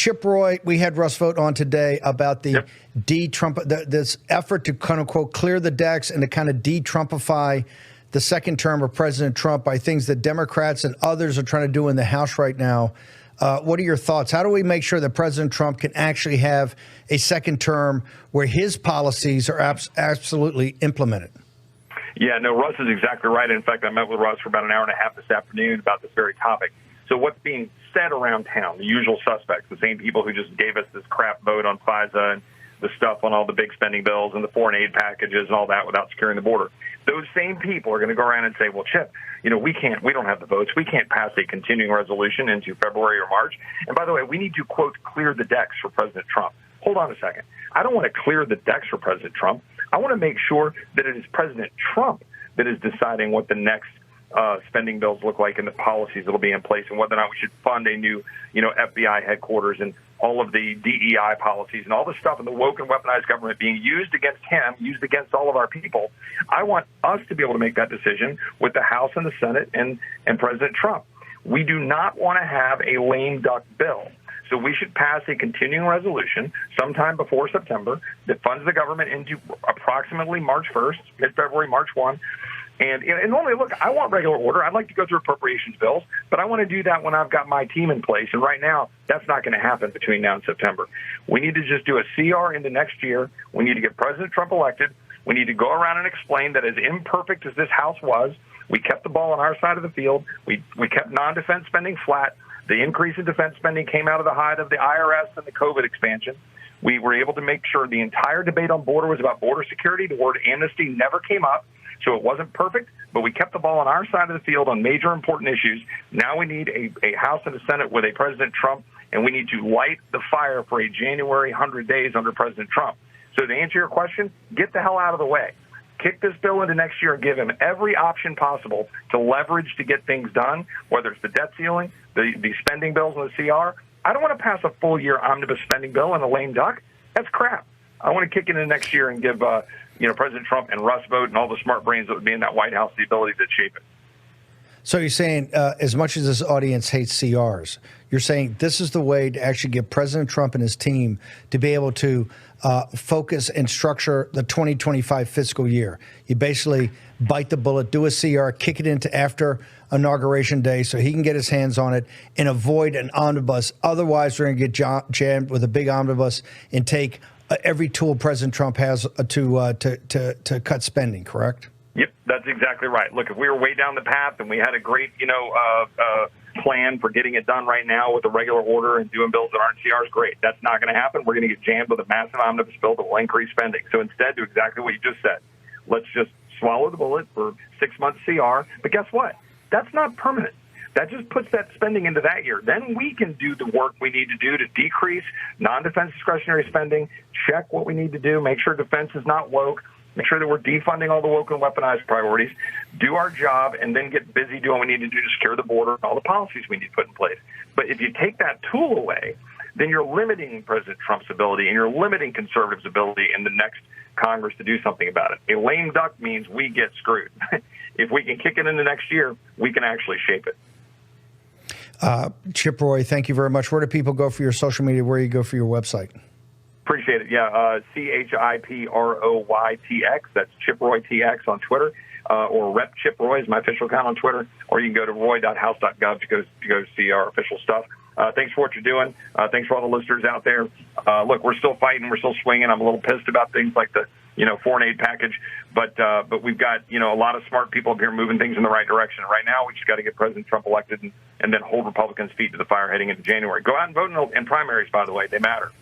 Chip Roy, we had Russ Vought on today about the de-Trump, this effort to kind of quote clear the decks and to kind of de-Trumpify the second term of President Trump by things that Democrats and others are trying to do in the House right now. What are your thoughts? How do we make sure that President Trump can actually have a second term where his policies are absolutely implemented? Yeah, no, Russ is exactly right. In fact, I met with Russ for about an hour and a half this afternoon about this very topic. So what's being said around town, the usual suspects, the same people who just gave us this crap vote on FISA and the stuff on all the big spending bills and the foreign aid packages and all that without securing the border. Those same people are going to go around and say, well, Chip, we don't have the votes. We can't pass a continuing resolution into February or March. And by the way, we need to, quote, clear the decks for President Trump. Hold on a second. I don't want to clear the decks for President Trump. I want to make sure that it is President Trump that is deciding what the next spending bills look like and the policies that will be in place and whether or not we should fund a new, FBI headquarters and all of the DEI policies and all the stuff in the woke and weaponized government being used against him, used against all of our people. I want us to be able to make that decision with the House and the Senate and President Trump. We do not want to have a lame duck bill. So we should pass a continuing resolution sometime before September that funds the government into approximately March 1st, mid-February, March 1. And normally, look, I want regular order. I'd like to go through appropriations bills, but I want to do that when I've got my team in place. And right now, that's not going to happen between now and September. We need to just do a CR into next year. We need to get President Trump elected. We need to go around and explain that as imperfect as this House was, we kept the ball on our side of the field. We kept non-defense spending flat. The increase in defense spending came out of the height of the IRS and the COVID expansion. We were able to make sure the entire debate on border was about border security. The word amnesty never came up. So it wasn't perfect, but we kept the ball on our side of the field on major important issues. Now we need a House and a Senate with a President Trump, and we need to light the fire for a January 100 days under President Trump. So to answer your question, get the hell out of the way. Kick this bill into next year and give him every option possible to leverage to get things done, whether it's the debt ceiling, the spending bills and the CR. I don't want to pass a full-year omnibus spending bill and a lame duck. That's crap. I want to kick it into next year and give President Trump and Russ Vought and all the smart brains that would be in that White House the ability to shape it. So you're saying, as much as this audience hates CRs, you're saying this is the way to actually get President Trump and his team to be able to focus and structure the 2025 fiscal year. You basically bite the bullet, do a CR, kick it into after Inauguration Day so he can get his hands on it and avoid an omnibus. Otherwise, we're going to get jammed with a big omnibus and take every tool President Trump has to cut spending, correct? Yep, that's exactly right. Look, if we were way down the path and we had a great, plan for getting it done right now with a regular order and doing bills that aren't CRs, great. That's not going to happen. We're going to get jammed with a massive omnibus bill that will increase spending. So instead, do exactly what you just said. Let's just swallow the bullet for 6 months CR. But guess what? That's not permanent. That just puts that spending into that year. Then we can do the work we need to do to decrease non-defense discretionary spending, check what we need to do, make sure defense is not woke, make sure that we're defunding all the woke and weaponized priorities, do our job, and then get busy doing what we need to do to secure the border and all the policies we need to put in place. But if you take that tool away, then you're limiting President Trump's ability and you're limiting conservatives' ability in the next Congress to do something about it. A lame duck means we get screwed. If we can kick it into next year, we can actually shape it. Chip Roy, thank you very much. Where do people go for your social media? Where do you go for your website? Appreciate it. Yeah, CHIPROYTX. That's Chip Roy TX on Twitter, or Rep Chip Roy is my official account on Twitter. Or you can go to roy.house.gov to go see our official stuff. Thanks for what you're doing. Thanks for all the listeners out there. Look, we're still fighting. We're still swinging. I'm a little pissed about things like the foreign aid package, but we've got a lot of smart people up here moving things in the right direction. Right now, we just got to get President Trump elected and then hold Republicans' feet to the fire heading into January. Go out and vote in primaries. By the way, they matter.